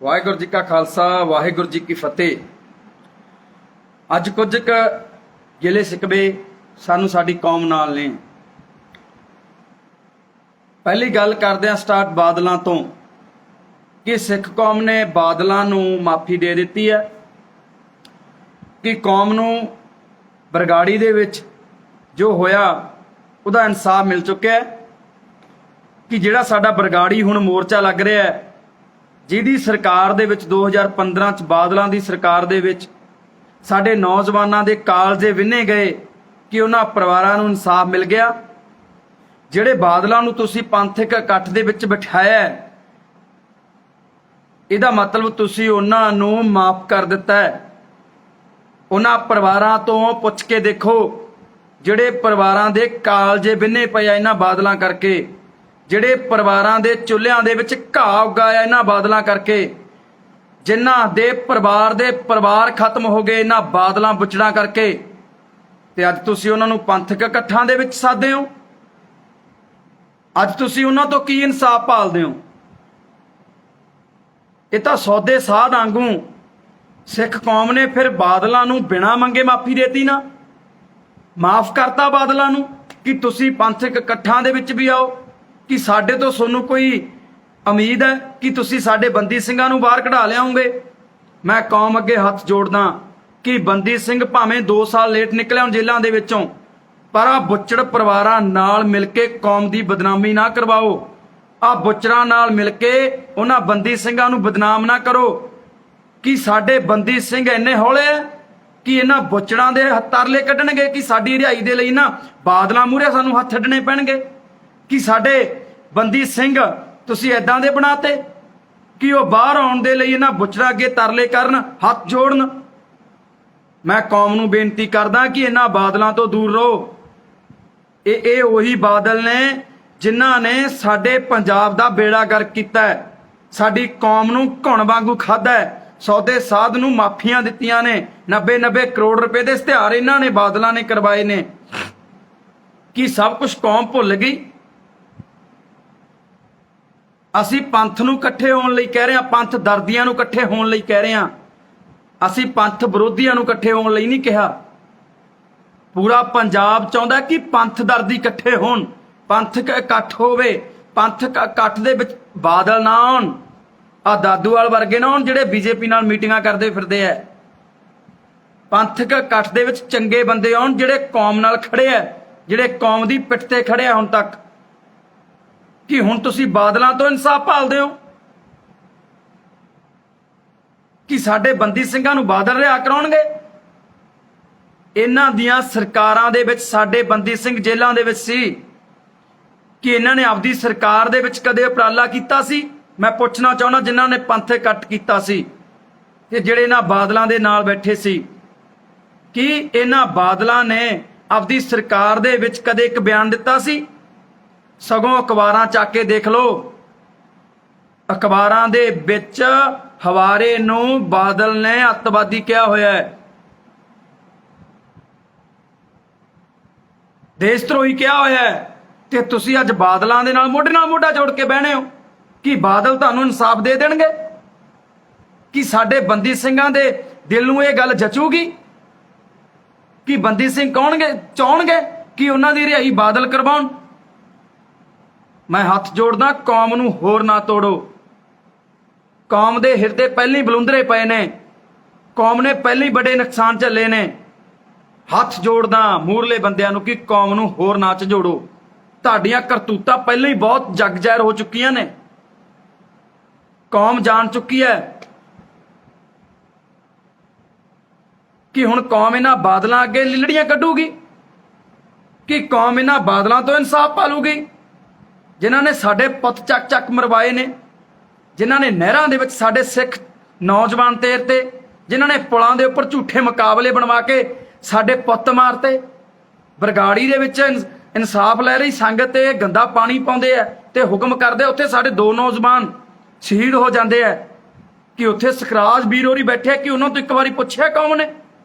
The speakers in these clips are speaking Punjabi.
ਵਾਹਿਗੁਰੂ ਜੀ ਕਾ ਖਾਲਸਾ ਵਾਹਿਗੁਰੂ ਜੀ ਕੀ ਫਤਿਹ। ਅੱਜ ਕੁਝ ਕੁ ਗਿਲੇ ਸਿਕਵੇ ਸਾਨੂੰ ਸਾਡੀ ਕੌਮ ਨਾਲ ਨੇ। ਪਹਿਲੀ ਗੱਲ ਕਰਦੇ ਹਾਂ ਸਟਾਰਟ ਬਾਦਲਾਂ ਤੋਂ ਕਿ ਸਿੱਖ ਕੌਮ ਨੇ ਬਾਦਲਾਂ ਨੂੰ ਮਾਫੀ ਦੇ ਦਿੱਤੀ ਹੈ ਕਿ ਕੌਮ ਨੂੰ ਬਰਗਾੜੀ ਦੇ ਵਿੱਚ ਜੋ ਹੋਇਆ ਉਹਦਾ ਇਨਸਾਫ ਮਿਲ ਚੁੱਕਿਆ ਹੈ ਕਿ ਜਿਹੜਾ ਸਾਡਾ ਬਰਗਾੜੀ ਹੁਣ ਮੋਰਚਾ ਲੱਗ ਰਿਹਾ ਹੈ, ਜਿਹਦੀ ਸਰਕਾਰ ਦੇ ਵਿੱਚ 2015 ਚ ਬਾਦਲਾਂ ਦੀ ਸਰਕਾਰ ਦੇ ਵਿੱਚ ਸਾਡੇ ਨੌਜਵਾਨਾਂ ਦੇ ਕਾਲਜੇ ਵਿੰਨੇ ਗਏ ਕਿ ਉਹਨਾਂ ਪਰਿਵਾਰਾਂ ਨੂੰ ਇਨਸਾਫ ਮਿਲ ਗਿਆ। ਜਿਹੜੇ ਬਾਦਲਾਂ ਨੂੰ ਤੁਸੀਂ ਪੰਥਕ ਇਕੱਠ ਦੇ ਵਿੱਚ ਬਿਠਾਇਆ ਹੈ, ਇਹਦਾ ਮਤਲਬ ਤੁਸੀਂ ਉਹਨਾਂ ਨੂੰ ਮਾਫ ਕਰ ਦਿੱਤਾ ਹੈ। ਉਹਨਾਂ ਪਰਿਵਾਰਾਂ ਤੋਂ ਪੁੱਛ ਕੇ ਦੇਖੋ ਜਿਹੜੇ ਪਰਿਵਾਰਾਂ ਦੇ ਕਾਲਜੇ ਵਿੰਨੇ ਪਏ ਆ ਇਹਨਾਂ ਬਾਦਲਾਂ ਕਰਕੇ, ਜਿਹੜੇ ਪਰਿਵਾਰਾਂ ਦੇ ਚੁੱਲ੍ਹਿਆਂ ਦੇ ਵਿੱਚ ਘਾਹ ਉਗਾਇਆ ਇਹਨਾਂ ਬਾਦਲਾਂ ਕਰਕੇ, ਜਿਨ੍ਹਾਂ ਦੇ ਪਰਿਵਾਰ ਖਤਮ ਹੋ ਗਏ ਇਹਨਾਂ ਬਾਦਲਾਂ ਬੁੱਚੜਾਂ ਕਰਕੇ, ਤੇ ਅੱਜ ਤੁਸੀਂ ਉਹਨਾਂ ਨੂੰ ਪੰਥਕ ਇਕੱਠਾਂ ਦੇ ਵਿੱਚ ਸਾਧਦੇ ਹੋ। ਅੱਜ ਤੁਸੀਂ ਉਹਨਾਂ ਤੋਂ ਕੀ ਇਨਸਾਫ ਭਾਲਦੇ ਹੋ? ਇਹ ਤਾਂ ਸੌਦੇ ਸਾਧ ਵਾਂਗੂ ਸਿੱਖ ਕੌਮ ਨੇ ਫਿਰ ਬਾਦਲਾਂ ਨੂੰ ਬਿਨਾਂ ਮੰਗੇ ਮਾਫੀ ਦੇਤੀ ਨਾ, ਮਾਫ ਕਰਤਾ ਬਾਦਲਾਂ ਨੂੰ ਕਿ ਤੁਸੀਂ ਪੰਥਕ ਇਕੱਠਾਂ ਦੇ ਵਿੱਚ ਵੀ ਆਓ, ਕਿ ਸਾਡੇ ਤੋਂ ਤੁਹਾਨੂੰ ਕੋਈ ਉਮੀਦ ਹੈ ਕਿ ਤੁਸੀਂ ਸਾਡੇ ਬੰਦੀ ਸਿੰਘਾਂ ਨੂੰ ਬਾਹਰ ਕਢਾ ਲਿਆਓਗੇ। ਮੈਂ ਕੌਮ ਅੱਗੇ ਹੱਥ ਜੋੜਦਾ ਕਿ ਬੰਦੀ ਸਿੰਘ ਭਾਵੇਂ 2 ਸਾਲ ਲੇਟ ਨਿਕਲੇ ਹੋਣ ਜੇਲ੍ਹਾਂ ਦੇ ਵਿੱਚੋਂ, ਪਰ ਆ ਬੁੱਚੜ ਪਰਿਵਾਰਾਂ ਨਾਲ ਮਿਲ ਕੇ ਕੌਮ ਦੀ ਬਦਨਾਮੀ ਨਾ ਕਰਵਾਓ। ਆ ਬੁੱਚੜਾਂ ਨਾਲ ਮਿਲ ਕੇ ਉਹਨਾਂ ਬੰਦੀ ਸਿੰਘਾਂ ਨੂੰ ਬਦਨਾਮ ਨਾ ਕਰੋ ਕਿ ਸਾਡੇ ਬੰਦੀ ਸਿੰਘ ਇੰਨੇ ਹੌਲੇ ਆ ਕਿ ਇਹਨਾਂ ਬੁੱਚੜਾਂ ਦੇ ਤਰਲੇ ਕੱਢਣਗੇ ਕਿ ਸਾਡੀ ਰਿਹਾਈ ਦੇ ਲਈ ਨਾ ਬਾਦਲਾਂ ਮੂਹਰੇ ਸਾਨੂੰ ਹੱਥ ਅੱਡਣੇ ਪੈਣਗੇ, ਕਿ ਸਾਡੇ ਬੰਦੀ ਸਿੰਘ ਤੁਸੀਂ ਐਦਾਂ ਦੇ ਬਣਾਤੇ ਕਿ ਉਹ ਬਾਹਰ ਆਉਣ ਦੇ ਲਈ ਇਹਨਾਂ ਬੁੱਚੜਾਂ ਅੱਗੇ ਤਰਲੇ ਕਰਨ, ਹੱਥ ਜੋੜਨ। ਮੈਂ ਕੌਮ ਨੂੰ ਬੇਨਤੀ ਕਰਦਾ ਕਿ ਇਹਨਾਂ ਬਾਦਲਾਂ ਤੋਂ ਦੂਰ ਰਹੋ। ਇਹ ਉਹੀ ਬਾਦਲ ਨੇ ਜਿਨ੍ਹਾਂ ਨੇ ਸਾਡੇ ਪੰਜਾਬ ਦਾ ਬੇੜਾ ਗਰਕ ਕੀਤਾ ਹੈ, ਸਾਡੀ ਕੌਮ ਨੂੰ ਘੁਣ ਵਾਂਗੂ ਖਾਧਾ ਹੈ, ਸੌਦੇ ਸਾਧ ਨੂੰ ਮਾਫੀਆਂ ਦਿੱਤੀਆਂ ਨੇ, 90 ਕਰੋੜ ਰੁਪਏ ਦੇ ਇਸ਼ਤਿਹਾਰ ਇਹਨਾਂ ਨੇ ਬਾਦਲਾਂ ਨੇ ਕਰਵਾਏ ਨੇ। ਕੀ ਸਭ ਕੁਝ ਕੌਮ ਭੁੱਲ ਗਈ? ਅਸੀਂ ਪੰਥ ਨੂੰ ਇਕੱਠੇ ਹੋਣ ਲਈ ਕਹਿ ਰਹੇ ਹਾਂ, ਪੰਥ ਦਰਦੀਆਂ ਨੂੰ ਇਕੱਠੇ ਹੋਣ ਲਈ ਕਹਿ ਰਹੇ ਹਾਂ। ਅਸੀਂ ਪੰਥ ਵਿਰੋਧੀਆਂ ਨੂੰ ਇਕੱਠੇ ਹੋਣ ਲਈ ਨਹੀਂ ਕਿਹਾ। ਪੂਰਾ ਪੰਜਾਬ ਚਾਹੁੰਦਾ ਕਿ ਪੰਥ ਦਰਦੀ ਇਕੱਠੇ ਹੋਣ, ਪੰਥਕ ਇਕੱਠ ਹੋਵੇ। ਪੰਥਕ ਇਕੱਠ ਦੇ ਵਿੱਚ ਬਾਦਲ ਨਾ ਆਉਣ, ਆ ਦਾਦੂਵਾਲ ਵਰਗੇ ਨਾ ਆਉਣ ਜਿਹੜੇ ਬੀਜੇਪੀ ਨਾਲ ਮੀਟਿੰਗਾਂ ਕਰਦੇ ਫਿਰਦੇ ਆ। ਪੰਥਕ ਇਕੱਠ ਦੇ ਵਿੱਚ ਚੰਗੇ ਬੰਦੇ ਆਉਣ ਜਿਹੜੇ ਕੌਮ ਨਾਲ ਖੜੇ ਆ, ਜਿਹੜੇ ਕੌਮ ਦੀ ਪਿੱਠ ਤੇ ਖੜੇ ਆ ਹੁਣ ਤੱਕ। ਕਿ ਹੁਣ ਤੁਸੀਂ ਬਾਦਲਾਂ ਤੋਂ ਇਨਸਾਫ ਭਾਲਦੇ ਹੋ ਕਿ ਸਾਡੇ ਬੰਦੀ ਸਿੰਘਾਂ ਨੂੰ ਬਾਦਲ ਰਿਹਾ ਕਰਾਉਣਗੇ? ਇਹਨਾਂ ਦੀਆਂ ਸਰਕਾਰਾਂ ਦੇ ਵਿੱਚ ਸਾਡੇ ਬੰਦੀ ਸਿੰਘ ਜੇਲ੍ਹਾਂ ਦੇ ਵਿੱਚ ਸੀ ਕਿ ਇਹਨਾਂ ਨੇ ਆਪਦੀ ਸਰਕਾਰ ਦੇ ਵਿੱਚ ਕਦੇ ਉਪਰਾਲਾ ਕੀਤਾ ਸੀ? ਮੈਂ ਪੁੱਛਣਾ ਚਾਹੁੰਦਾ ਜਿਨ੍ਹਾਂ ਨੇ ਪੰਥਕ ਇਕੱਠ ਕੀਤਾ ਸੀ ਤੇ ਜਿਹੜੇ ਇਹਨਾਂ ਬਾਦਲਾਂ ਦੇ ਨਾਲ ਬੈਠੇ ਸੀ, ਕਿ ਇਹਨਾਂ ਬਾਦਲਾਂ ਨੇ ਆਪਦੀ ਸਰਕਾਰ ਦੇ ਵਿੱਚ ਕਦੇ ਇੱਕ ਬਿਆਨ ਦਿੱਤਾ ਸੀ? ਸਗੋਂ ਅਖਬਾਰਾਂ ਚੱਕ ਕੇ ਦੇਖ ਲਓ, ਅਖਬਾਰਾਂ ਦੇ ਵਿੱਚ ਹਵਾਰੇ ਨੂੰ ਬਾਦਲ ਨੇ ਅੱਤਵਾਦੀ ਕਿਹਾ ਹੋਇਆ ਹੈ, ਦੇਸ਼ ਧਰੋਹੀ ਕਿਹਾ ਹੋਇਆ ਹੈ। ਤੇ ਤੁਸੀਂ ਅੱਜ ਬਾਦਲਾਂ ਦੇ ਨਾਲ ਮੋਢਾ ਜੋੜ ਕੇ ਬਹਿਣੇ ਹੋ ਕਿ ਬਾਦਲ ਤੁਹਾਨੂੰ ਇਨਸਾਫ ਦੇ ਦੇਣਗੇ? ਕਿ ਸਾਡੇ ਬੰਦੀ ਸਿੰਘਾਂ ਦੇ ਦਿਲ ਨੂੰ ਇਹ ਗੱਲ ਜਚੂਗੀ ਕਿ ਬੰਦੀ ਸਿੰਘ ਚਾਹਣਗੇ ਕਿ ਉਹਨਾਂ ਦੀ ਰਿਹਾਈ ਬਾਦਲ ਕਰਵਾਉਣ? ਮੈਂ ਹੱਥ ਜੋੜਦਾ, ਕੌਮ ਨੂੰ ਹੋਰ ਨਾ ਤੋੜੋ। ਕੌਮ ਦੇ ਹਿਰਦੇ ਪਹਿਲਾਂ ਹੀ ਬਲੁੰਦਰੇ ਪਏ ਨੇ, ਕੌਮ ਨੇ ਪਹਿਲਾਂ ਹੀ ਬੜੇ ਨੁਕਸਾਨ ਝੱਲੇ ਨੇ। ਹੱਥ ਜੋੜਦਾ ਮੂਰਲੇ ਬੰਦਿਆਂ ਨੂੰ ਕਿ ਕੌਮ ਨੂੰ ਹੋਰ ਨਾ ਝੋੜੋ। ਤੁਹਾਡੀਆਂ ਕਰਤੂਤਾਂ ਪਹਿਲਾਂ ਹੀ ਬਹੁਤ ਜਗ ਜ਼ਾਹਿਰ ਹੋ ਚੁੱਕੀਆਂ ਨੇ, ਕੌਮ ਜਾਣ ਚੁੱਕੀ ਹੈ ਕਿ ਹੁਣ ਕੌਮ ਇਹਨਾਂ ਬਾਦਲਾਂ ਅੱਗੇ ਲਿਲੜੀਆਂ ਕੱਢੂਗੀ, ਕਿ ਕੌਮ ਇਹਨਾਂ ਬਾਦਲਾਂ ਤੋਂ ਇਨਸਾਫ ਭਾਲੂਗੀ ਜਿਨ੍ਹਾਂ ਨੇ ਸਾਡੇ ਪੁੱਤ ਚੱਕ ਮਰਵਾਏ ਨੇ, ਜਿਨ੍ਹਾਂ ਨੇ ਨਹਿਰਾਂ ਦੇ ਵਿੱਚ ਸਾਡੇ ਸਿੱਖ ਨੌਜਵਾਨ ਤੈਰਤੇ, ਜਿਨ੍ਹਾਂ ਨੇ ਪੁਲਾਂ ਦੇ ਉੱਪਰ ਝੂਠੇ ਮੁਕਾਬਲੇ ਬਣਵਾ ਕੇ ਸਾਡੇ ਪੁੱਤ ਮਾਰਤੇ। ਬਰਗਾੜੀ ਦੇ ਵਿੱਚ ਇਨਸਾਫ ਲੈ ਰਹੀ ਸੰਗਤ ਤੇ ਗੰਦਾ ਪਾਣੀ ਪਾਉਂਦੇ ਆ ਤੇ ਹੁਕਮ ਕਰਦੇ, ਉੱਥੇ ਸਾਡੇ 2 ਨੌਜਵਾਨ ਸ਼ਹੀਦ ਹੋ ਜਾਂਦੇ ਆ। ਕਿ ਉੱਥੇ ਸਖਰਾਜ ਵੀਰ ਹੋਰੀ ਬੈਠੇ ਕਿ ਉਹਨਾਂ ਤੋਂ ਇੱਕ ਵਾਰੀ ਪੁੱਛਿਆ ਕੌਮ ਨੇ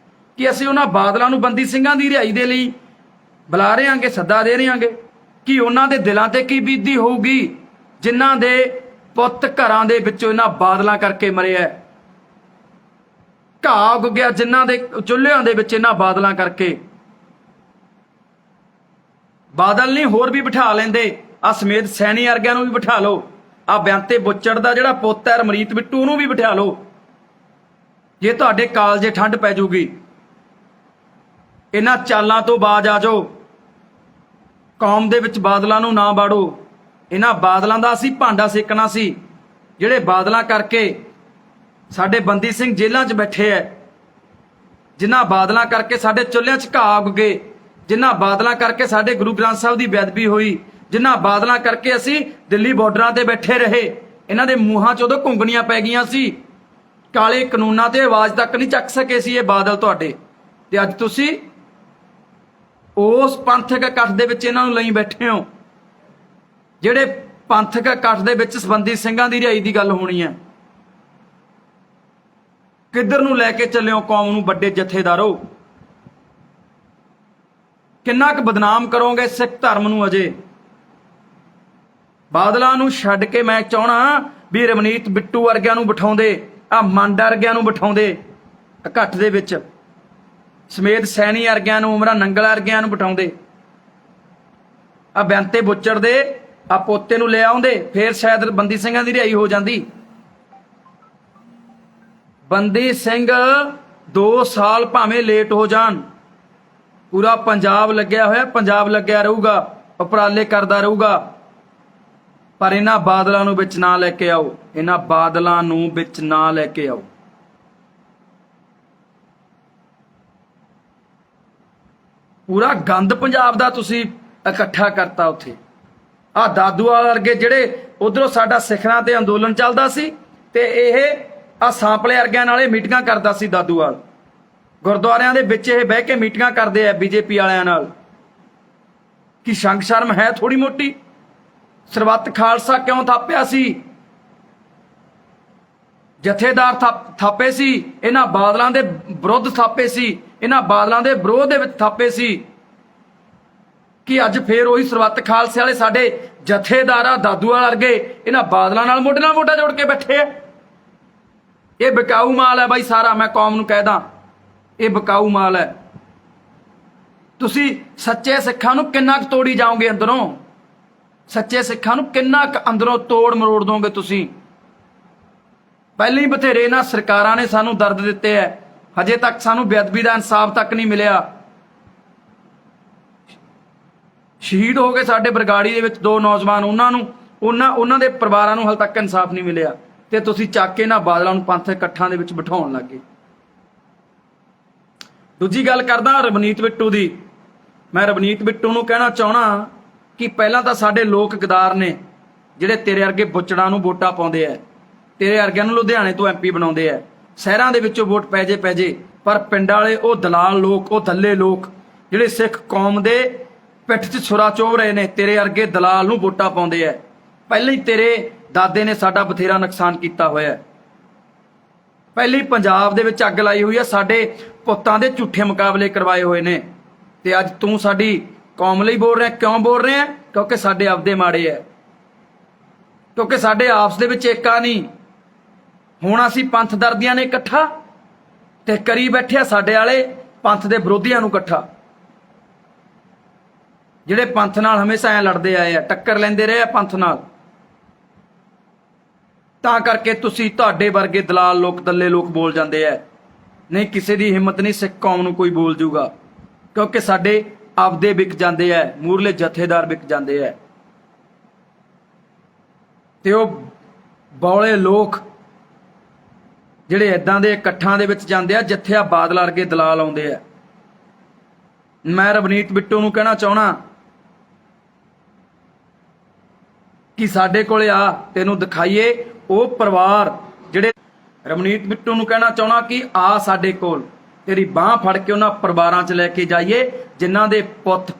ਕਿ ਅਸੀਂ ਉਹਨਾਂ ਬਾਦਲਾਂ ਨੂੰ ਬੰਦੀ ਸਿੰਘਾਂ ਦੀ ਰਿਹਾਈ ਦੇ ਲਈ ਬੁਲਾ ਰਹੇ ਹਾਂਗੇ, ਸੱਦਾ ਦੇ ਰਹੇ ਹਾਂਗੇ? ਕਿ ਉਹਨਾਂ ਦੇ ਦਿਲਾਂ ਤੇ ਕੀ ਬੀਤਦੀ ਹੋਊਗੀ ਜਿਨ੍ਹਾਂ ਦੇ ਪੁੱਤ ਘਰਾਂ ਦੇ ਵਿੱਚੋਂ ਇਹਨਾਂ ਬਾਦਲਾਂ ਕਰਕੇ ਮਰਿਆ। ਘਾਹ ਉੱਗ ਗਿਆ ਜਿਨ੍ਹਾਂ ਦੇ ਚੁੱਲ੍ਹਿਆਂ ਦੇ ਵਿੱਚ ਇਹਨਾਂ ਬਾਦਲਾਂ ਕਰਕੇ। ਬਾਦਲ ਨਹੀਂ ਹੋਰ ਵੀ ਬਿਠਾ ਲੈਂਦੇ, ਆ ਸਮੇਤ ਸੈਣੀ ਵਰਗਿਆਂ ਨੂੰ ਵੀ ਬਿਠਾ ਲਓ, ਆ ਬਿਆੰਤੇ ਬੁੱਚੜ ਦਾ ਜਿਹੜਾ ਪੁੱਤ ਹੈ ਰਮਨੀਤ ਬਿੱਟੂ ਉਹਨੂੰ ਵੀ ਬਿਠਾ ਲਓ, ਜੇ ਤੁਹਾਡੇ ਕਾਲਜੇ ਠੰਡ ਪੈ ਜੂਗੀ। ਇਹਨਾਂ ਚਾਲਾਂ ਤੋਂ ਬਾਜ ਆ ਜਾਓ, ਕੌਮ ਦੇ ਵਿੱਚ ਬਾਦਲਾਂ ਨੂੰ ਨਾ ਬਾੜੋ। ਇਹਨਾਂ ਬਾਦਲਾਂ ਦਾ ਅਸੀਂ ਭਾਂਡਾ ਸੇਕਣਾ ਸੀ, ਜਿਹੜੇ ਬਾਦਲਾਂ ਕਰਕੇ ਸਾਡੇ ਬੰਦੀ ਸਿੰਘ ਜੇਲ੍ਹਾਂ 'ਚ ਬੈਠੇ ਐ, ਜਿਨ੍ਹਾਂ ਬਾਦਲਾਂ ਕਰਕੇ ਸਾਡੇ ਚੁੱਲ੍ਹਿਆਂ 'ਚ ਘਾਹ ਉੱਗ ਗਏ, ਜਿਨ੍ਹਾਂ ਬਾਦਲਾਂ ਕਰਕੇ ਸਾਡੇ ਗੁਰੂ ਗ੍ਰੰਥ ਸਾਹਿਬ ਦੀ ਬੇਅਦਬੀ ਹੋਈ, ਜਿਨ੍ਹਾਂ ਬਾਦਲਾਂ ਕਰਕੇ ਅਸੀਂ ਦਿੱਲੀ ਬਾਰਡਰਾਂ ਤੇ ਬੈਠੇ ਰਹੇ। ਇਹਨਾਂ ਦੇ ਮੂੰਹਾਂ 'ਚ ਉਦੋਂ ਘੁੰਗਣੀਆਂ ਪੈ ਗਈਆਂ ਸੀ, ਕਾਲੇ ਕਾਨੂੰਨਾਂ ਤੇ ਆਵਾਜ਼ ਤੱਕ ਨਹੀਂ ਚੱਕ ਸਕੇ ਸੀ ਇਹ ਬਾਦਲ ਤੁਹਾਡੇ। ਤੇ ਅੱਜ ਤੁਸੀਂ ਉਸ ਪੰਥਕ ਇਕੱਠ ਦੇ ਵਿੱਚ ਇਹਨਾਂ ਨੂੰ ਲਈ ਬੈਠੇ ਹੋ, ਜਿਹੜੇ ਪੰਥਕ ਇਕੱਠ ਦੇ ਵਿੱਚ ਸੰਬੰਧੀ ਸਿੰਘਾਂ ਦੀ ਰਿਹਾਈ ਦੀ ਗੱਲ ਹੋਣੀ ਹੈ। ਕਿੱਧਰ ਨੂੰ ਲੈ ਕੇ ਚੱਲਿਓ ਕੌਮ ਨੂੰ ਵੱਡੇ ਜਥੇਦਾਰੋ? ਕਿੰਨਾ ਕੁ ਬਦਨਾਮ ਕਰੋਗੇ ਸਿੱਖ ਧਰਮ ਨੂੰ? ਅਜੇ ਬਾਦਲਾਂ ਨੂੰ ਛੱਡ ਕੇ ਮੈਂ ਚਾਹਣਾ ਵੀ ਰਮਨੀਤ ਬਿੱਟੂ ਵਰਗਿਆਂ ਨੂੰ ਬਿਠਾਉਂਦੇ, ਆ ਮੰਡ ਵਰਗਿਆਂ ਨੂੰ ਬਿਠਾਉਂਦੇ ਇਕੱਠ ਦੇ ਵਿੱਚ, ਸਮੇਤ ਸੈਣੀ ਵਰਗਿਆਂ ਨੂੰ, ਉਮਰਾਂ ਨੰਗਲ ਵਰਗਿਆਂ ਨੂੰ ਬਿਠਾਉਂਦੇ, ਆ ਬਿਆੰਤੇ ਬੁੱਚੜ ਦੇ ਆ ਪੋਤੇ ਨੂੰ ਲੈ ਆਉਂਦੇ, ਫੇਰ ਸ਼ਾਇਦ ਬੰਦੀ ਸਿੰਘਾਂ ਦੀ ਰਿਹਾਈ ਹੋ ਜਾਂਦੀ। ਬੰਦੀ ਸਿੰਘ 2 ਸਾਲ ਭਾਵੇਂ ਲੇਟ ਹੋ ਜਾਣ, ਪੂਰਾ ਪੰਜਾਬ ਲੱਗਿਆ ਹੋਇਆ, ਪੰਜਾਬ ਲੱਗਿਆ ਰਹੂਗਾ, ਉਪਰਾਲੇ ਕਰਦਾ ਰਹੂਗਾ, ਪਰ ਇਹਨਾਂ ਬਾਦਲਾਂ ਨੂੰ ਵਿੱਚ ਨਾ ਲੈ ਕੇ ਆਓ, ਇਹਨਾਂ ਬਾਦਲਾਂ ਨੂੰ ਵਿੱਚ ਨਾ ਲੈ ਕੇ ਆਓ। ਪੂਰਾ ਗੰਦ ਪੰਜਾਬ ਦਾ ਤੁਸੀਂ ਇਕੱਠਾ ਕਰਤਾ ਉੱਥੇ। ਆ ਦਾਦੂਵਾਲ ਵਰਗੇ ਜਿਹੜੇ ਉਧਰੋਂ ਸਾਡਾ ਸਿੱਖਾਂ ਤੇ ਅੰਦੋਲਨ ਚੱਲਦਾ ਸੀ, ਤੇ ਇਹ ਆ ਸਾਂਪਲੇ ਵਰਗਿਆਂ ਨਾਲੇ ਮੀਟਿੰਗਾਂ ਕਰਦਾ ਸੀ ਦਾਦੂਵਾਲ, ਗੁਰਦੁਆਰਿਆਂ ਦੇ ਵਿੱਚ ਇਹ ਬਹਿ ਕੇ ਮੀਟਿੰਗਾਂ ਕਰਦੇ ਆ ਬੀਜੇਪੀ ਵਾਲਿਆਂ ਨਾਲ। ਕੀ ਸ਼ੰਕ ਸ਼ਰਮ ਹੈ ਥੋੜੀ ਮੋਟੀ? ਸਰਬੱਤ ਖਾਲਸਾ ਕਿਉਂ ਥਾਪਿਆ ਸੀ? ਜਥੇਦਾਰ ਥਾਪੇ ਸੀ, ਇਹਨਾਂ ਬਾਦਲਾਂ ਦੇ ਵਿਰੁੱਧ ਥਾਪੇ ਸੀ, ਇਹਨਾਂ ਬਾਦਲਾਂ ਦੇ ਵਿਰੋਧ ਦੇ ਵਿੱਚ ਥਾਪੇ ਸੀ। ਕਿ ਅੱਜ ਫੇਰ ਉਹੀ ਸਰਬੱਤ ਖਾਲਸੇ ਵਾਲੇ ਸਾਡੇ ਜਥੇਦਾਰਾ ਦਾਦੂਵਾਲ ਵਰਗੇ ਇਹਨਾਂ ਬਾਦਲਾਂ ਨਾਲ ਮੋਢਾ ਜੋੜ ਕੇ ਬੈਠੇ ਆ। ਇਹ ਵਿਕਾਊ ਮਾਲ ਹੈ ਬਾਈ ਸਾਰਾ, ਮੈਂ ਕੌਮ ਨੂੰ ਕਹਿਦਾ ਇਹ ਵਿਕਾਊ ਮਾਲ ਹੈ। ਤੁਸੀਂ ਸੱਚੇ ਸਿੱਖਾਂ ਨੂੰ ਕਿੰਨਾ ਕੁ ਤੋੜੀ ਜਾਓਗੇ ਅੰਦਰੋਂ? ਸੱਚੇ ਸਿੱਖਾਂ ਨੂੰ ਕਿੰਨਾ ਕੁ ਅੰਦਰੋਂ ਤੋੜ ਮਰੋੜ ਦੋਗੇ ਤੁਸੀਂ? ਪਹਿਲਾਂ ਹੀ ਬਥੇਰੇ ਇਹਨਾਂ ਸਰਕਾਰਾਂ ਨੇ ਸਾਨੂੰ ਦਰਦ ਦਿੱਤੇ ਐ, ਹਜੇ ਤੱਕ ਸਾਨੂੰ ਬੇਅਦਬੀ ਦਾ ਇਨਸਾਫ ਤੱਕ ਨਹੀਂ ਮਿਲਿਆ। ਸ਼ਹੀਦ ਹੋ ਗਏ ਸਾਡੇ ਬਰਗਾੜੀ ਦੇ ਵਿੱਚ 2 ਨੌਜਵਾਨ, ਉਹਨਾਂ ਦੇ ਪਰਿਵਾਰਾਂ ਨੂੰ ਹਾਲੇ ਤੱਕ ਇਨਸਾਫ ਨਹੀਂ ਮਿਲਿਆ, ਤੇ ਤੁਸੀਂ ਚੱਕ ਕੇ ਇਹਨਾਂ ਬਾਦਲਾਂ ਨੂੰ ਪੰਥਕ ਇਕੱਠਾਂ ਦੇ ਵਿੱਚ ਬਿਠਾਉਣ ਲੱਗੇ। ਦੂਜੀ ਗੱਲ ਕਰਦਾ ਰਵਨੀਤ ਬਿੱਟੂ ਦੀ। ਮੈਂ ਰਵਨੀਤ ਬਿੱਟੂ ਨੂੰ ਕਹਿਣਾ ਚਾਹਣਾ ਕਿ ਪਹਿਲਾਂ ਤਾਂ ਸਾਡੇ ਲੋਕ ਗਦਾਰ ਨੇ ਜਿਹੜੇ ਤੇਰੇ ਵਰਗੇ ਬੁੱਚੜਾਂ ਨੂੰ ਵੋਟਾਂ ਪਾਉਂਦੇ ਐ, ਤੇਰੇ ਵਰਗਿਆਂ ਨੂੰ ਲੁਧਿਆਣੇ ਤੋਂ MP ਬਣਾਉਂਦੇ ਐ, ਸ਼ਹਿਰਾਂ ਦੇ ਵਿੱਚੋਂ ਵੋਟ ਪੈ ਜੇ, ਪਰ ਪਿੰਡ ਵਾਲੇ ਉਹ ਦਲਾਲ ਲੋਕ, ਉਹ ਦੱਲੇ ਲੋਕ ਜਿਹੜੇ ਸਿੱਖ ਕੌਮ ਦੇ ਪਿੱਠ 'ਚ ਛੁਰਾ ਚੋਭ ਰਹੇ ਨੇ, ਤੇਰੇ ਵਰਗੇ ਦਲਾਲ ਨੂੰ ਵੋਟਾਂ ਪਾਉਂਦੇ ਐ। ਪਹਿਲਾਂ ਹੀ ਤੇਰੇ ਦਾਦੇ ਨੇ ਸਾਡਾ ਬਥੇਰਾ ਨੁਕਸਾਨ ਕੀਤਾ ਹੋਇਆ, ਪਹਿਲਾਂ ਹੀ ਪੰਜਾਬ ਦੇ ਵਿੱਚ ਅੱਗ ਲਾਈ ਹੋਈ ਹੈ, ਸਾਡੇ ਪੁੱਤਾਂ ਦੇ ਝੂਠੇ ਮੁਕਾਬਲੇ ਕਰਵਾਏ ਹੋਏ ਨੇ, ਤੇ ਅੱਜ ਤੂੰ ਸਾਡੀ ਕੌਮ ਲਈ ਬੋਲ ਰਿਹਾ। ਕਿਉਂ ਬੋਲ ਰਿਹਾ? ਕਿਉਂਕਿ ਸਾਡੇ ਆਪਦੇ ਮਾੜੇ ਐ, ਕਿਉਂਕਿ ਸਾਡੇ ਆਪਸ ਦੇ ਵਿੱਚ ਏਕਾ ਨਹੀਂ। ਹੁਣ ਅਸੀਂ ਪੰਥ ਦਰਦੀਆਂ ਨੇ ਇਕੱਠਾ, ਤੇ ਕਰੀ ਬੈਠੇ ਆ ਸਾਡੇ ਵਾਲੇ ਪੰਥ ਦੇ ਵਿਰੋਧੀਆਂ ਨੂੰ ਇਕੱਠਾ, ਜਿਹੜੇ ਪੰਥ ਨਾਲ ਹਮੇਸ਼ਾ ਐ ਲੜਦੇ ਆਏ ਆ, ਟੱਕਰ ਲੈਂਦੇ ਰਹੇ ਆ ਪੰਥ ਨਾਲ। ਤਾਂ ਕਰਕੇ ਤੁਸੀਂ, ਤੁਹਾਡੇ ਵਰਗੇ ਦਲਾਲ ਲੋਕ, ਦੱਲੇ ਲੋਕ ਬੋਲ ਜਾਂਦੇ ਐ। ਨਹੀਂ, ਕਿਸੇ ਦੀ ਹਿੰਮਤ ਨਹੀਂ ਸਿੱਖ ਕੌਮ ਨੂੰ ਕੋਈ ਬੋਲ ਜੂਗਾ, ਕਿਉਂਕਿ ਸਾਡੇ ਆਪਦੇ ਵਿਕ ਜਾਂਦੇ ਐ, ਮੂਰਲੇ ਜਥੇਦਾਰ ਵਿਕ ਜਾਂਦੇ ਐ, ਤੇ ਉਹ ਬੌਲੇ ਲੋਕ ਜਿਹੜੇ ਇਦਾਂ ਦੇ ਇਕੱਠਾਂ ਦੇ ਵਿੱਚ ਜਾਂਦੇ ਆ ਜਿੱਥੇ ਆ ਬਾਦਲ ਵਰਗੇ ਦਲਾਲ ਆਉਂਦੇ ਆ। ਮੈਂ ਰਵਨੀਤ ਬਿੱਟੂ ਨੂੰ ਕਹਿਣਾ ਚਾਹਣਾ ਕਿ ਸਾਡੇ ਕੋਲੇ ਆ, ਤੈਨੂੰ ਦਿਖਾਈਏ ਉਹ ਪਰਿਵਾਰ ਜਿਹੜੇ। ਰਵਨੀਤ ਬਿੱਟੂ ਨੂੰ ਕਹਿਣਾ ਚਾਹਣਾ ਕਿ ਆ ਸਾਡੇ ਕੋਲ, ਤੇਰੀ ਬਾਹ ਫੜ ਕੇ ਉਹਨਾਂ ਪਰਿਵਾਰਾਂ 'ਚ ਲੈ ਕੇ ਜਾਈਏ ਜਿਨ੍ਹਾਂ ਦੇ ਪੁੱਤ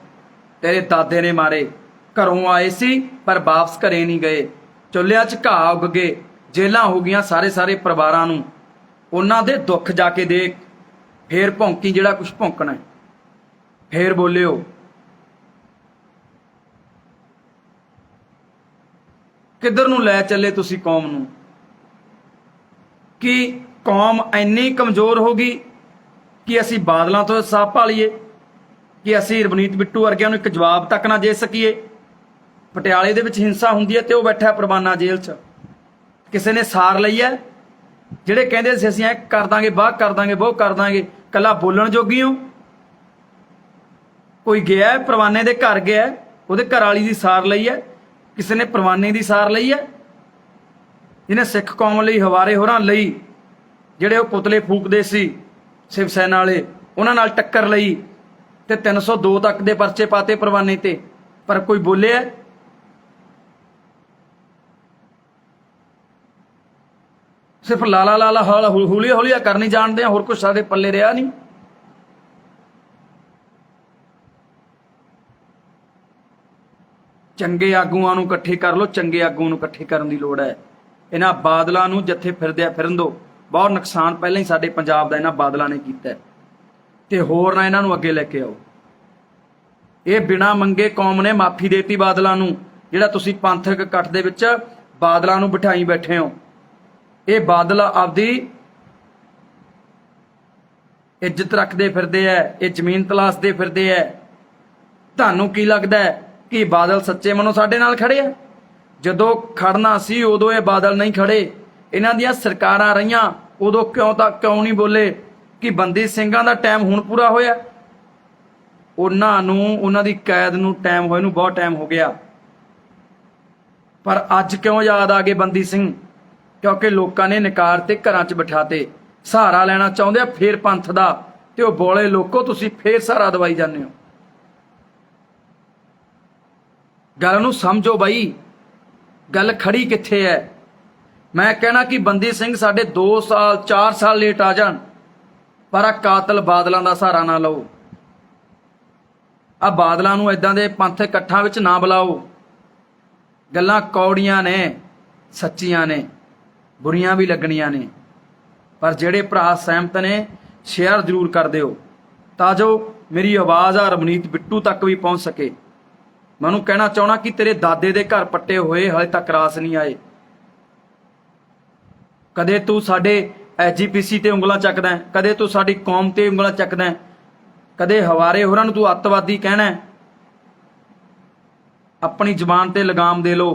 ਤੇਰੇ ਦਾਦੇ ਨੇ ਮਾਰੇ। ਘਰੋਂ ਆਏ ਸੀ ਪਰ ਵਾਪਸ ਘਰੇ ਨਹੀਂ ਗਏ, ਚੁੱਲ੍ਹਿਆਂ 'ਚ ਘਾਹ ਉੱਗ ਗਏ, ਜੇਲਾਂ ਹੋ ਗਈਆਂ ਸਾਰੇ ਪਰਿਵਾਰਾਂ ਨੂੰ। ਉਹਨਾਂ ਦੇ ਦੁੱਖ ਜਾ ਕੇ ਦੇਖ, ਫੇਰ ਭੌਂਕੀ ਜਿਹੜਾ ਕੁਝ ਭੌਂਕਣਾ, ਫੇਰ ਬੋਲਿਓ। ਕਿੱਧਰ ਨੂੰ ਲੈ ਚੱਲੇ ਤੁਸੀਂ ਕੌਮ ਨੂੰ? ਕਿ ਕੌਮ ਇੰਨੀ ਕਮਜ਼ੋਰ ਹੋ ਗਈ ਕਿ ਅਸੀਂ ਬਾਦਲਾਂ ਤੋਂ ਸਾਹ ਭਾਲੀਏ, ਕਿ ਅਸੀਂ ਰਵਨੀਤ ਬਿੱਟੂ ਵਰਗਿਆਂ ਨੂੰ ਇੱਕ ਜਵਾਬ ਤੱਕ ਨਾ ਦੇ ਸਕੀਏ? ਪਟਿਆਲੇ ਦੇ ਵਿੱਚ ਹਿੰਸਾ ਹੁੰਦੀ ਹੈ ਤੇ ਉਹ ਬੈਠਾ ਪਰਵਾਨਾ ਜੇਲ੍ਹ 'ਚ। ਕਿਸੇ ਨੇ ਸਾਰ ਲਈ ਹੈ? ਜਿਹੜੇ ਕਹਿੰਦੇ ਸੀ ਅਸੀਂ ਐ ਕਰ ਦਾਂਗੇ, ਬਾਹ ਕਰ ਦਾਂਗੇ, ਬਹੁ ਕਰ ਦਾਂਗੇ, ਕੱਲਾ ਬੋਲਣ ਜੋਗੀ ਹੋ? ਕੋਈ ਗਿਆ ਪਰਵਾਨੇ ਦੇ ਘਰ ਗਿਆ, ਉਹਦੇ ਘਰ ਵਾਲੀ ਦੀ ਸਾਰ ਲਈ ਹੈ? ਕਿਸੇ ਨੇ ਪਰਵਾਨੇ ਦੀ ਸਾਰ ਲਈ ਹੈ? ਜਿਹਨੇ ਸਿੱਖ ਕੌਮ ਲਈ, ਹਵਾਰੇ ਹੋਰਾਂ ਲਈ, ਜਿਹੜੇ ਉਹ ਪੁਤਲੇ ਫੂਕਦੇ ਸੀ ਸ਼ਿਵ ਸੈਨਾ ਵਾਲੇ, ਉਹਨਾਂ ਨਾਲ ਟੱਕਰ ਲਈ ਤੇ 302 ਤੱਕ ਦੇ ਪਰਚੇ ਪਾਤੇ ਪਰਵਾਨੇ ਤੇ, ਪਰ ਕੋਈ ਬੋਲਿਆ? ਸਿਰਫ ਲਾਲਾ ਲਾਲਾ ਹੌਲੀ ਹੌਲੀ ਕਰਨੀ ਜਾਣਦੇ ਆ, ਹੋਰ ਕੁਛ ਸਾਡੇ ਪੱਲੇ ਰਿਹਾ ਨਹੀਂ। ਚੰਗੇ ਆਗੂਆਂ ਨੂੰ ਇਕੱਠੇ ਕਰ ਲੋ, ਚੰਗੇ ਆਗੂਆਂ ਨੂੰ ਇਕੱਠੇ ਕਰਨ ਦੀ ਲੋੜ ਹੈ। ਇਹਨਾਂ ਬਾਦਲਾਂ ਨੂੰ ਜਿੱਥੇ ਫਿਰਨ ਦੋ। ਬਹੁਤ ਨੁਕਸਾਨ ਪਹਿਲਾਂ ਹੀ ਸਾਡੇ ਪੰਜਾਬ ਦਾ ਇਹਨਾਂ ਬਾਦਲਾਂ ਨੇ ਕੀਤਾ ਤੇ ਹੋਰ ਨਾ ਇਹਨਾਂ ਨੂੰ ਅੱਗੇ ਲੈ ਕੇ ਆਓ। ਇਹ ਬਿਨਾਂ ਮੰਗੇ ਕੌਮ ਨੇ ਮਾਫੀ ਦੇਤੀ ਬਾਦਲਾਂ ਨੂੰ। ਜਿਹੜਾ ਤੁਸੀਂ ਪੰਥਕ ਇਕੱਠ ਦੇ ਵਿੱਚ ਬਾਦਲਾਂ ਨੂੰ ਬਿਠਾਈ ਬੈਠੇ ਹੋ, ਇਹ ਬਾਦਲ ਆਪਦੀ ਇੱਜ਼ਤ ਰੱਖਦੇ ਫਿਰਦੇ ਐ, ਇਹ ਜ਼ਮੀਨ ਤਲਾਸ਼ਦੇ ਫਿਰਦੇ ਐ। ਤੁਹਾਨੂੰ ਕੀ ਲੱਗਦਾ ਹੈ ਕਿ ਬਾਦਲ ਸੱਚੇ ਮਨੋਂ ਸਾਡੇ ਨਾਲ ਖੜੇ ਆ? ਜਦੋਂ ਖੜਨਾ ਸੀ ਉਦੋਂ ਇਹ ਬਾਦਲ ਨਹੀਂ ਖੜੇ। ਇਹਨਾਂ ਦੀਆਂ ਸਰਕਾਰਾਂ ਰਹੀਆਂ, ਉਦੋਂ ਕਿਉਂ ਨਹੀਂ ਬੋਲੇ ਕਿ ਬੰਦੀ ਸਿੰਘਾਂ ਦਾ ਟਾਈਮ ਹੁਣ ਪੂਰਾ ਹੋਇਆ? ਉਹਨਾਂ ਨੂੰ, ਉਹਨਾਂ ਦੀ ਕੈਦ ਨੂੰ ਟਾਈਮ ਹੋਏ ਨੂੰ ਬਹੁਤ ਟਾਈਮ ਹੋ ਗਿਆ, ਪਰ ਅੱਜ ਕਿਉਂ ਯਾਦ ਆ ਗਏ ਬੰਦੀ ਸਿੰਘ? ਕਿਉਂਕਿ ਲੋਕਾਂ ਨੇ ਨਕਾਰ ਤੇ ਘਰਾਂ 'ਚ ਬਿਠਾਤੇ। ਸਹਾਰਾ ਲੈਣਾ ਚਾਹੁੰਦੇ ਆ ਫੇਰ ਪੰਥ ਦਾ, ਤੇ ਉਹ ਬੋਲੇ ਲੋਕੋ ਤੁਸੀਂ ਫੇਰ ਸਹਾਰਾ ਦਵਾਈ ਜਾਂਦੇ ਹੋ। ਗੱਲ ਨੂੰ ਸਮਝੋ ਬਾਈ, ਗੱਲ ਖੜੀ ਕਿੱਥੇ ਹੈ? ਮੈਂ ਕਹਿਣਾ ਕਿ ਬੰਦੀ ਸਿੰਘ ਸਾਡੇ 2 ਸਾਲ 4 ਸਾਲ ਲੇਟ ਆ ਜਾਣ, ਪਰ ਆ ਕਾਤਲ ਬਾਦਲਾਂ ਦਾ ਸਹਾਰਾ ਨਾ ਲਓ। ਆ ਬਾਦਲਾਂ ਨੂੰ ਇਦਾਂ ਦੇ ਪੰਥ ਇਕੱਠਾਂ ਵਿੱਚ ਨਾ ਬੁਲਾਓ। ਗੱਲਾਂ ਕੌੜੀਆਂ ਨੇ, ਸੱਚੀਆਂ ਨੇ, ਬੁਰੀਆਂ ਵੀ ਲੱਗਣੀਆਂ ਨੇ, ਪਰ ਜਿਹੜੇ ਭਰਾ ਸਹਿਮਤ ਨੇ ਸ਼ੇਅਰ ਜ਼ਰੂਰ ਕਰ ਦਿਓ ਤਾਂ ਜੋ ਮੇਰੀ ਆਵਾਜ਼ ਆ ਰਵਨੀਤ ਬਿੱਟੂ ਤੱਕ ਵੀ ਪਹੁੰਚ ਸਕੇ। ਮੈਂ ਉਹਨੂੰ ਕਹਿਣਾ ਚਾਹਣਾ ਕਿ ਤੇਰੇ ਦਾਦੇ ਦੇ ਘਰ ਪੱਟੇ ਹੋਏ ਹਾਲੇ ਤੱਕ ਰਾਸ ਨਹੀਂ ਆਏ। ਕਦੇ ਤੂੰ ਸਾਡੇ ਐਸਜੀਪੀਸੀ ਤੇ ਉਂਗਲਾਂ ਚੱਕਦਾ, ਕਦੇ ਤੂੰ ਸਾਡੀ ਕੌਮ ਤੇ ਉਂਗਲਾਂ ਚੱਕਦਾ, ਕਦੇ ਹਵਾਰੇ ਹੋਰਾਂ ਨੂੰ ਤੂੰ ਅੱਤਵਾਦੀ ਕਹਿਣਾ। ਆਪਣੀ ਜ਼ੁਬਾਨ ਤੇ ਲਗਾਮ ਦੇ ਲੋ।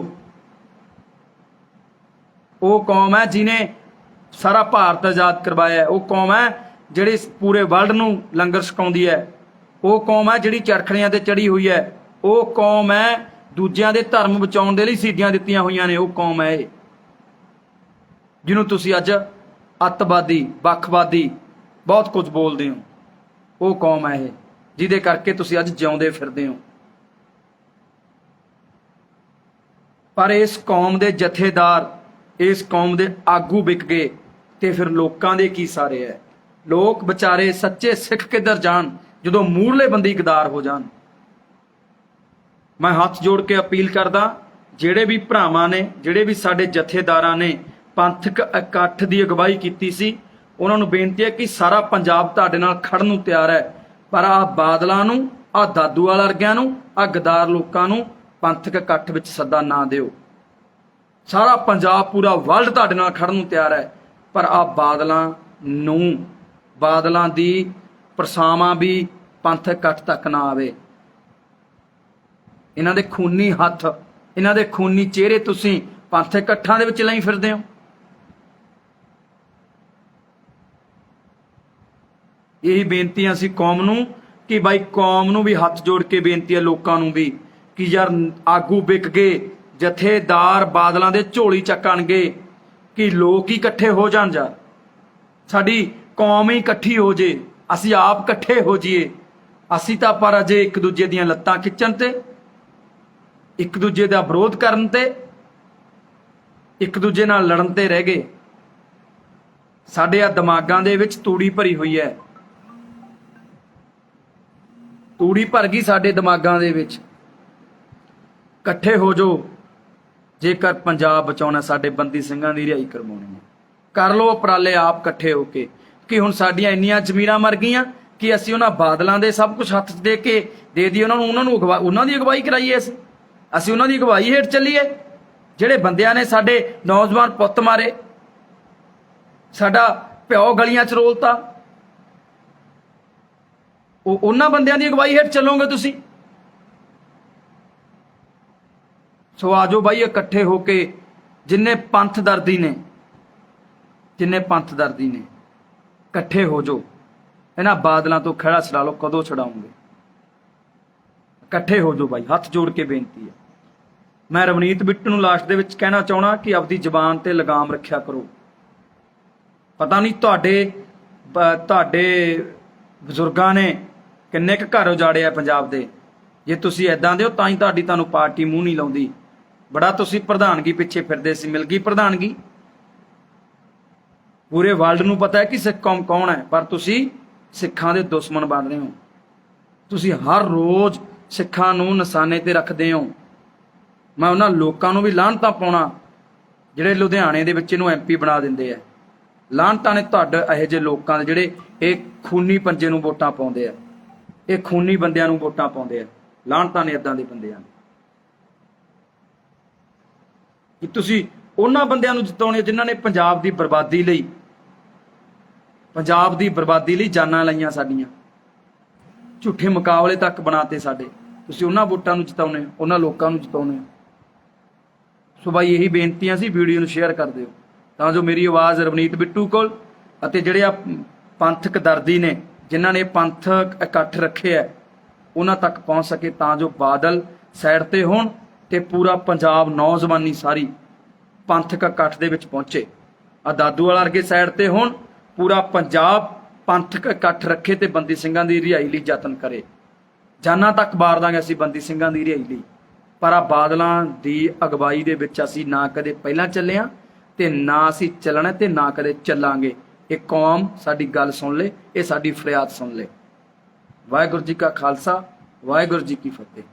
ਉਹ ਕੌਮ ਹੈ ਜਿਹਨੇ ਸਾਰਾ ਭਾਰਤ ਆਜ਼ਾਦ ਕਰਵਾਇਆ। ਉਹ ਕੌਮ ਹੈ ਜਿਹੜੀ ਪੂਰੇ ਵਰਲਡ ਨੂੰ ਲੰਗਰ ਛਕਾਉਂਦੀ ਹੈ। ਉਹ ਕੌਮ ਹੈ ਜਿਹੜੀ ਚਰਖੜੀਆਂ ਤੇ ਚੜੀ ਹੋਈ ਹੈ। ਉਹ ਕੌਮ ਹੈ ਦੂਜਿਆਂ ਦੇ ਧਰਮ ਬਚਾਉਣ ਦੇ ਲਈ ਸ਼ਹੀਦੀਆਂ ਦਿੱਤੀਆਂ ਹੋਈਆਂ ਨੇ। ਉਹ ਕੌਮ ਹੈ ਇਹ ਜਿਹਨੂੰ ਤੁਸੀਂ ਅੱਜ ਅੱਤਵਾਦੀ, ਵੱਖਵਾਦੀ ਬਹੁਤ ਕੁਝ ਬੋਲਦੇ ਹੋ। ਉਹ ਕੌਮ ਹੈ ਇਹ ਜਿਹਦੇ ਕਰਕੇ ਤੁਸੀਂ ਅੱਜ ਜਿਉਂਦੇ ਫਿਰਦੇ ਹੋ। ਪਰ ਇਸ ਕੌਮ ਦੇ ਜਥੇਦਾਰ, ਇਸ ਕੌਮ ਦੇ ਆਗੂ ਵਿਕ ਗਏ ਤੇ ਫਿਰ ਲੋਕਾਂ ਦੇ ਕੀ ਸਾਰੇ ਹੈ? ਲੋਕ ਵਿਚਾਰੇ ਸੱਚੇ ਸਿੱਖ ਕਿੱਧਰ ਜਾਣ ਜਦੋਂ ਮੂਹਰਲੇ ਬੰਦੇ ਗਦਾਰ ਹੋ ਜਾਣ? ਮੈਂ ਹੱਥ ਜੋੜ ਕੇ ਅਪੀਲ ਕਰਦਾ, ਜਿਹੜੇ ਵੀ ਭਰਾਵਾਂ ਨੇ, ਜਿਹੜੇ ਵੀ ਸਾਡੇ ਜਥੇਦਾਰਾਂ ਨੇ ਪੰਥਕ ਇਕੱਠ ਦੀ ਅਗਵਾਈ ਕੀਤੀ ਸੀ, ਉਹਨਾਂ ਨੂੰ ਬੇਨਤੀ ਹੈ ਕਿ ਸਾਰਾ ਪੰਜਾਬ ਤੁਹਾਡੇ ਨਾਲ ਖੜਨ ਨੂੰ ਤਿਆਰ ਹੈ, ਪਰ ਆਹ ਬਾਦਲਾਂ ਨੂੰ, ਆਹ ਦਾਦੂਵਾਲ ਵਰਗਿਆਂ ਨੂੰ, ਆਹ ਗਦਾਰ ਲੋਕਾਂ ਨੂੰ ਪੰਥਕ ਇਕੱਠ ਵਿੱਚ ਸੱਦਾ ਨਾ ਦਿਓ। ਸਾਰਾ ਪੰਜਾਬ, ਪੂਰਾ ਵਰਲਡ ਤੁਹਾਡੇ ਨਾਲ ਖੜਨ ਨੂੰ ਤਿਆਰ ਹੈ, ਪਰ ਆਹ ਬਾਦਲਾਂ ਨੂੰ, ਬਾਦਲਾਂ ਦੀ ਪਰਛਾਵਾਂ ਵੀ ਪੰਥਕ ਇਕੱਠ ਤੱਕ ਨਾ ਆਵੇ। ਇਹਨਾਂ ਦੇ ਖੂਨੀ ਹੱਥ, ਇਹਨਾਂ ਦੇ ਖੂਨੀ ਚਿਹਰੇ ਤੁਸੀਂ ਪੰਥਕ ਇਕੱਠਾਂ ਦੇ ਵਿੱਚ ਲਈ ਫਿਰਦੇ ਹੋ। ਇਹੀ ਬੇਨਤੀ ਅਸੀਂ ਕੌਮ ਨੂੰ, ਕਿ ਬਾਈ ਕੌਮ ਨੂੰ ਵੀ ਹੱਥ ਜੋੜ ਕੇ ਬੇਨਤੀ ਹੈ, ਲੋਕਾਂ ਨੂੰ ਵੀ, ਕਿ ਯਾਰ ਆਗੂ ਵਿਕ ਗਏ, ਜਥੇਦਾਰ ਬਾਦਲਾਂ ਦੇ ਝੋਲੀ ਚੱਕਣਗੇ, ਕਿ ਲੋਕ ਹੀ ਇਕੱਠੇ ਹੋ ਜਾਣ, ਜਾ ਸਾਡੀ ਕੌਮ ਹੀ ਇਕੱਠੀ ਹੋ ਜੇ, ਅਸੀਂ ਆਪ ਇਕੱਠੇ ਹੋ ਜਾਈਏ। ਅਸੀਂ ਤਾਂ ਪਰ ਅਜੇ ਇੱਕ ਦੂਜੇ ਦੀਆਂ ਲੱਤਾਂ ਖਿੱਚਣ ਤੇ, ਇੱਕ ਦੂਜੇ ਦਾ ਵਿਰੋਧ ਕਰਨ ਤੇ, ਇੱਕ ਦੂਜੇ ਨਾਲ ਲੜਨ ਤੇ ਰਹਿ ਗਏ। ਸਾਡੇ ਆ ਦਿਮਾਗਾਂ ਦੇ ਵਿੱਚ ਤੂੜੀ ਭਰੀ ਹੋਈ ਹੈ, ਤੂੜੀ ਭਰ ਗਈ ਸਾਡੇ ਦਿਮਾਗਾਂ ਦੇ ਵਿੱਚ। ਇਕੱਠੇ ਹੋ ਜਾਓ, ਜੇਕਰ ਪੰਜਾਬ ਬਚਾਉਣਾ, ਸਾਡੇ ਬੰਦੀ ਸਿੰਘਾਂ ਦੀ ਰਿਹਾਈ ਕਰਵਾਉਣੀ ਹੈ। ਕਰ ਲਓ ਉਪਰਾਲੇ ਆਪ ਇਕੱਠੇ ਹੋ ਕੇ, ਕਿ ਹੁਣ ਸਾਡੀਆਂ ਇੰਨੀਆਂ ਜ਼ਮੀਰਾਂ ਮਰ ਗਈਆਂ ਕਿ ਅਸੀਂ ਉਹਨਾਂ ਬਾਦਲਾਂ ਦੇ ਸਭ ਕੁਝ ਹੱਥ ਦੇ ਕੇ ਦੇ ਦਈਏ ਉਹਨਾਂ ਨੂੰ, ਉਹਨਾਂ ਦੀ ਅਗਵਾਈ ਕਰਾਈਏ, ਅਸੀਂ ਉਹਨਾਂ ਦੀ ਅਗਵਾਈ ਹੇਠ ਚੱਲੀਏ। ਜਿਹੜੇ ਬੰਦਿਆਂ ਨੇ ਸਾਡੇ ਨੌਜਵਾਨ ਪੁੱਤ ਮਾਰੇ, ਸਾਡਾ ਪਿਓ ਗਲੀਆਂ 'ਚ ਰੋਲਤਾ, ਉਹਨਾਂ ਬੰਦਿਆਂ ਦੀ ਅਗਵਾਈ ਹੇਠ ਚੱਲੋਗੇ ਤੁਸੀਂ? ਸੋ ਆਜੋ ਬਾਈ ਇਕੱਠੇ ਹੋ ਕੇ ਜਿੰਨੇ ਪੰਥ ਦਰਦੀ ਨੇ ਇਕੱਠੇ ਹੋ ਜਾਓ। ਇਹਨਾਂ ਬਾਦਲਾਂ ਤੋਂ ਖਹਿੜਾ ਛਡਾ ਲਓ, ਕਦੋਂ ਛਡਾਉਂਗੇ? ਇਕੱਠੇ ਹੋ ਜਾਓ ਬਾਈ, ਹੱਥ ਜੋੜ ਕੇ ਬੇਨਤੀ ਹੈ। ਮੈਂ ਰਵਨੀਤ ਬਿੱਟੂ ਨੂੰ ਲਾਸਟ ਦੇ ਵਿੱਚ ਕਹਿਣਾ ਚਾਹਣਾ ਕਿ ਆਪਦੀ ਜ਼ੁਬਾਨ ਤੇ ਲਗਾਮ ਰੱਖਿਆ ਕਰੋ। ਪਤਾ ਨਹੀਂ ਤੁਹਾਡੇ ਬਜ਼ੁਰਗਾਂ ਨੇ ਕਿੰਨੇ ਕੁ ਘਰ ਉਜਾੜੇ ਆ ਪੰਜਾਬ ਦੇ। ਜੇ ਤੁਸੀਂ ਐਦਾਂ ਦੇ ਹੋ ਤਾਂ ਹੀ ਤੁਹਾਨੂੰ ਪਾਰਟੀ ਮੂੰਹ ਨਹੀਂ ਲਾਉਂਦੀ। ਬੜਾ ਤੁਸੀਂ ਪ੍ਰਧਾਨਗੀ ਪਿੱਛੇ ਫਿਰਦੇ ਸੀ, ਮਿਲ ਗਈ ਪ੍ਰਧਾਨਗੀ। ਪੂਰੇ ਵਰਲਡ ਨੂੰ ਪਤਾ ਹੈ ਕਿ ਸਿੱਖ ਕੌਮ ਕੌਣ ਹੈ, ਪਰ ਤੁਸੀਂ ਸਿੱਖਾਂ ਦੇ ਦੁਸ਼ਮਣ ਬਣ ਰਹੇ ਹੋ। ਤੁਸੀਂ ਹਰ ਰੋਜ਼ ਸਿੱਖਾਂ ਨੂੰ ਨਿਸ਼ਾਨੇ ਤੇ ਰੱਖਦੇ ਹੋ। ਮੈਂ ਉਹਨਾਂ ਲੋਕਾਂ ਨੂੰ ਵੀ ਲਾਹਨਤਾਂ ਪਾਉਣਾ ਜਿਹੜੇ ਲੁਧਿਆਣੇ ਦੇ ਵਿੱਚ ਇਹਨੂੰ MP ਬਣਾ ਦਿੰਦੇ ਆ। ਲਾਹਨਤਾਂ ਨੇ ਤੁਹਾਡੇ ਇਹੋ ਜਿਹੇ ਲੋਕਾਂ ਦੇ ਜਿਹੜੇ ਇਹ ਖੂਨੀ ਪੰਜੇ ਨੂੰ ਵੋਟਾਂ ਪਾਉਂਦੇ ਆ, ਇਹ ਖੂਨੀ ਬੰਦਿਆਂ ਨੂੰ ਵੋਟਾਂ ਪਾਉਂਦੇ ਆ। ਲਾਹਨਤਾਂ ਨੇ ਇਦਾਂ ਦੇ ਬੰਦਿਆਂ ਨੂੰ ਕਿ ਤੁਸੀਂ ਉਹਨਾਂ ਬੰਦਿਆਂ ਨੂੰ ਜਿਤਾਉਣੇ ਜਿਨ੍ਹਾਂ ਨੇ ਪੰਜਾਬ ਦੀ ਬਰਬਾਦੀ ਲਈ ਜਾਨਾਂ ਲਈਆਂ, ਸਾਡੀਆਂ ਝੂਠੇ ਮੁਕਾਬਲੇ ਤੱਕ ਬਣਾਤੇ ਸਾਡੇ। ਤੁਸੀਂ ਉਹਨਾਂ ਵੋਟਾਂ ਨੂੰ ਜਿਤਾਉਣੇ ਹੋ, ਉਹਨਾਂ ਲੋਕਾਂ ਨੂੰ ਜਿਤਾਉਣੇ ਹੋ। ਸੋ ਬਾਈ ਇਹੀ ਬੇਨਤੀਆਂ ਸੀ, ਵੀਡੀਓ ਨੂੰ ਸ਼ੇਅਰ ਕਰ ਦਿਓ ਤਾਂ ਜੋ ਮੇਰੀ ਆਵਾਜ਼ ਰਵਨੀਤ ਬਿੱਟੂ ਕੋਲ ਅਤੇ ਜਿਹੜੇ ਆ ਪੰਥਕ ਦਰਦੀ ਨੇ ਜਿਨ੍ਹਾਂ ਨੇ ਪੰਥਕ ਇਕੱਠ ਰੱਖੇ ਹੈ ਉਹਨਾਂ ਤੱਕ ਪਹੁੰਚ ਸਕੇ, ਤਾਂ ਜੋ ਬਾਦਲ ਸਾਈਡ ਤੇ ਹੋਣ ਤੇ ਪੂਰਾ ਪੰਜਾਬ ਨੌਜਵਾਨੀ ਸਾਰੀ ਪੰਥਕ ਇਕੱਠ ਦੇ ਵਿੱਚ ਪਹੁੰਚੇ। ਆ ਦਾਦੂ ਵਾਲਾ ਵਰਗੇ ਸਾਈਡ ਤੇ ਹੋਣ, ਪੂਰਾ ਪੰਜਾਬ ਪੰਥਕ ਇਕੱਠ ਰੱਖੇ ਤੇ ਬੰਦੀ ਸਿੰਘਾਂ ਦੀ ਰਿਹਾਈ ਲਈ ਯਤਨ ਕਰੇ। ਜਾਨਾਂ ਤੱਕ ਵਾਰ ਦਾਂਗੇ ਅਸੀਂ ਬੰਦੀ ਸਿੰਘਾਂ ਦੀ ਰਿਹਾਈ ਲਈ। ਪਰ ਆ ਬਾਦਲਾਂ ਦੀ ਅਗਵਾਈ ਦੇ ਵਿੱਚ ਅਸੀਂ ਨਾ ਕਦੇ ਪਹਿਲਾਂ ਚੱਲੇ ਹਾਂ ਤੇ ਨਾ ਅਸੀਂ ਚੱਲਣਾ ਤੇ ਨਾ ਕਦੇ ਚੱਲਾਂਗੇ। ਇਹ ਕੌਮ ਸਾਡੀ ਗੱਲ ਸੁਣ ਲੇ, ਇਹ ਸਾਡੀ ਫਰਿਆਦ ਸੁਣ ਲੇ। ਵਾਹਿਗੁਰੂ ਜੀ ਕਾ ਖਾਲਸਾ, ਵਾਹਿਗੁਰੂ ਜੀ ਕੀ ਫਤਿਹ।